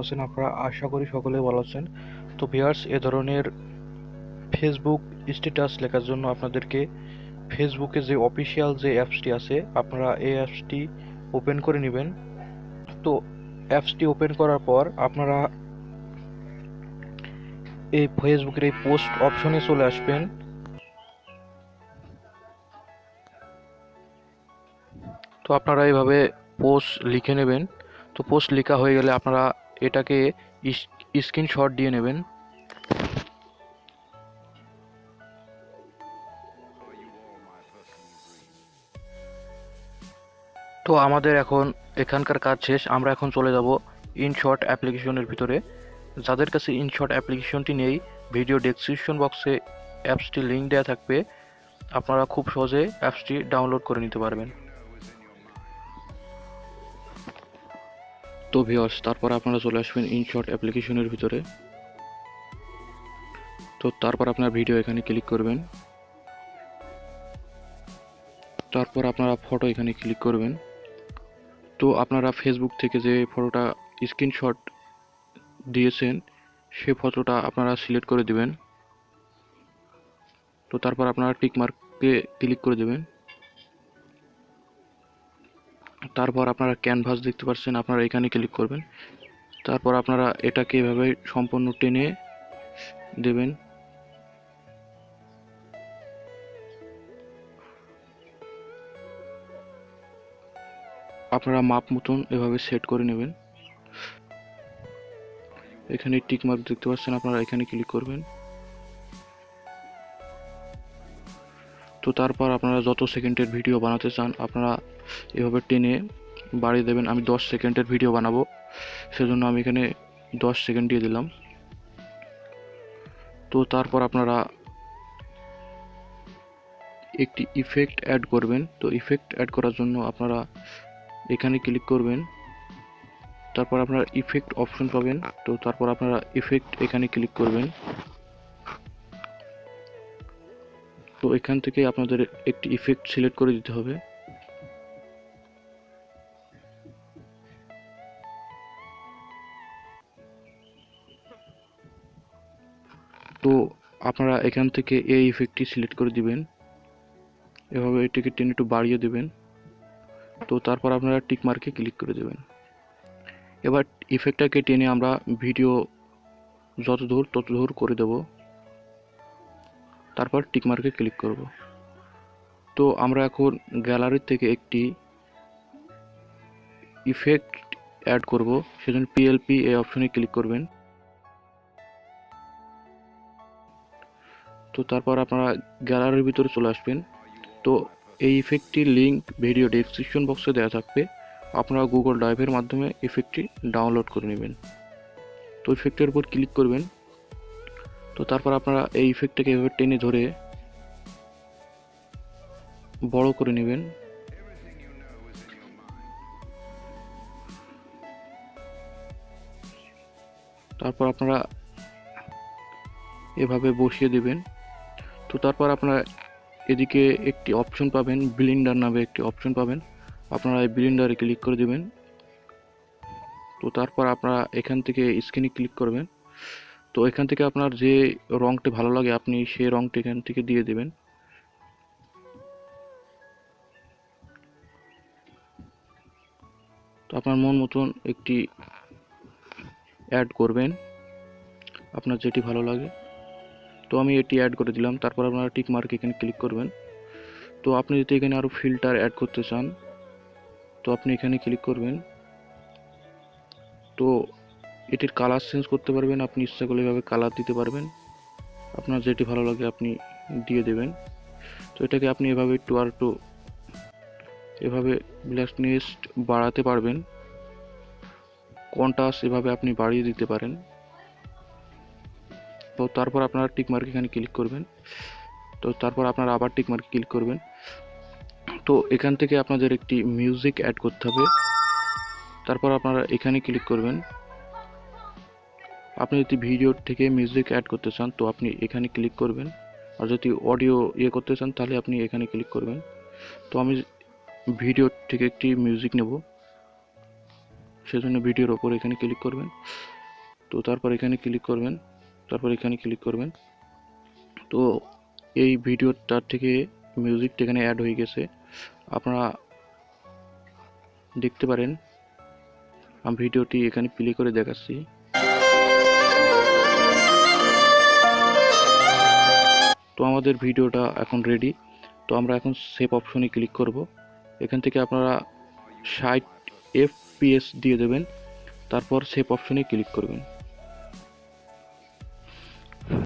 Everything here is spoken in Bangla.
আছেন আপনারা? আশা করি সকলে ভালো আছেন। তো ভিউয়ার্স, এ ধরনের ফেসবুক স্ট্যাটাস লেখার জন্য আপনাদেরকে ফেসবুকে যে অফিসিয়াল যে অ্যাপসটি আছে আপনারা এই অ্যাপসটি ওপেন করে নেবেন। তো অ্যাপসটি ওপেন করার পর আপনারা এই ফেসবুকের এই পোস্ট অপশনে চলে আসবেন। তো আপনারা এইভাবে পোস্ট লিখে নেবেন। তো পোস্ট লেখা হয়ে গেলে আপনারা এটাকে স্ক্রিনশট দিয়ে নেবেন। তো আমাদের এখন এখানকার কাজ শেষ। আমরা এখন চলে যাব ইনশট অ্যাপ্লিকেশনের ভিতরে। যাদের কাছে ইনশট অ্যাপ্লিকেশনটি নেই, ভিডিও ডেসক্রিপশন বক্সে অ্যাপসটির লিঙ্ক দেওয়া থাকবে, আপনারা খুব সহজে অ্যাপসটি ডাউনলোড করে নিতে পারবেন। তো ভিউয়ার্স, তারপর আপনারা চলে আসবেন ইনশট অ্যাপ্লিকেশনের ভিতরে। তো তারপর আপনার ভিডিও এখানে ক্লিক করবেন। তারপর আপনারা ফটো এখানে ক্লিক করবেন। তো আপনারা ফেসবুক থেকে যে ফটোটা স্ক্রিনশট দিয়েছেন সে ফটোটা আপনারা সিলেক্ট করে দিবেন। তো তারপর আপনারা টিক মার্কে ক্লিক করে দেবেন। তারপর আপনারা ক্যানভাস দেখতে পাচ্ছেন, আপনারা এখানে ক্লিক করবেন। তারপর আপনারা এটাকে এভাবে সম্পূর্ণ টেনে দেবেন। আপনারা মাপ মতন এভাবে সেট করে নেবেন। এখানে টিক মার্ক দেখতে পাচ্ছেন, আপনারা এখানে ক্লিক করবেন। তো তারপর আপনারা যত সেকেন্ডের ভিডিও বানাতে চান আপনারা এভাবে টেনে বাড়িয়ে দেবেন। আমি 10 সেকেন্ডের ভিডিও বানাবো, সেজন্য আমি এখানে 10 সেকেন্ড দিয়ে দিলাম। তো তারপর আপনারা একটি ইফেক্ট অ্যাড করবেন। তো ইফেক্ট অ্যাড করার জন্য আপনারা এখানে ক্লিক করবেন। তারপর আপনারা ইফেক্ট অপশন পাবেন। তো তারপর আপনারা ইফেক্ট এখানে ক্লিক করবেন। তো এখান থেকে আপনাদের একটি ইফেক্ট সিলেক্ট করে দিতে হবে। তো আপনারা এখান থেকে এই ইফেক্টটি সিলেক্ট করে দিবেন। এভাবে এটিকে টেনে একটু বাড়িয়ে দেবেন। তো তারপর আপনারা টিক মার্কে ক্লিক করে দেবেন। এবার ইফেক্টটাকে টেনে আমরা ভিডিও যত দূর তত দূর করে দেব। তারপর টিক মার্কে ক্লিক করব। তো আমরা এখন গ্যালারি থেকে একটি ইফেক্ট অ্যাড করব, সেজন্য পিএলপি এই অপশনে ক্লিক করবেন। তো তারপর আপনারা গ্যালারির ভিতরে চলে আসবেন। তো এই ইফেক্টটির লিঙ্ক ভিডিও ডেসক্রিপশন বক্সে দেওয়া থাকবে, আপনারা গুগল ড্রাইভের মাধ্যমে ইফেক্টটি ডাউনলোড করে নেবেন। তো ইফেক্টের উপর ক্লিক করবেন। তো তারপর আপনারা এই ইফেক্টটাকে এভাবে টেনে ধরে বড় করে নেবেন। তারপর আপনারা এভাবে বসিয়ে দেবেন। তো তারপর আপনারা এদিকে একটি অপশন পাবেন, ব্লেন্ডার নামে একটি অপশন পাবেন, আপনারা এই ব্লেন্ডারে ক্লিক করে দেবেন। তো তারপর আপনারা এখান থেকে স্ক্রিনে ক্লিক করবেন। তো এখান থেকে আপনার যে রংটি ভালো লাগে আপনি সেই রংটি এখান থেকে দিয়ে দেবেন। তো আপনার মন মতন একটি অ্যাড করবেন, আপনার যেটি ভালো লাগে। তো আমি এটি অ্যাড করে দিলাম। তারপর আপনারা টিক মার্ক এখানে ক্লিক করবেন। তো আপনি যদি এখানে আরও ফিল্টার অ্যাড করতে চান তো আপনি এখানে ক্লিক করবেন। তো এটির কালার চেঞ্জ করতে পারবেন, আপনি ইচ্ছা করলে এভাবে কালার দিতে পারবেন, আপনার যেটি ভালো লাগে আপনি দিয়ে দেবেন। তো এটাকে আপনি এভাবে একটু এভাবে ব্ল্যাকনেস বাড়াতে পারবেন, কন্ট্রাস্ট এভাবে আপনি বাড়িয়ে দিতে পারেন। তো তারপর আপনারা টিক মার্ক এখানে ক্লিক করবেন। তো তারপর আপনারা আবার টিক মার্ক ক্লিক করবেন। তো এখান থেকে আপনাদের একটি মিউজিক অ্যাড করতে হবে। তারপর আপনারা এখানে ক্লিক করবেন। আপনি যদি ভিডিও থেকে মিউজিক অ্যাড করতে চান তো আপনি এখানে ক্লিক করবেন, আর যদি অডিও করতে চান তাহলে আপনি এখানে ক্লিক করবেন। তো আমি ভিডিও থেকে একটি মিউজিক নেব, সেজন্য ভিডিওর ওপর এখানে ক্লিক করবেন। তো তারপর এখানে ক্লিক করবেন, তো এই ভিডিওটার থেকে মিউজিকটা এখানে অ্যাড হয়ে গেছে, আপনারা দেখতে পারেন। আমি ভিডিওটি এখানে প্লে করে দেখাচ্ছি। তো আমাদের ভিডিওটা এখন রেডি। তো আমরা এখন সেভ অপশনে ক্লিক করব। এখান থেকে আপনারা 60 FPS দিয়ে দেবেন, তারপর সেভ অপশনে ক্লিক করবেন।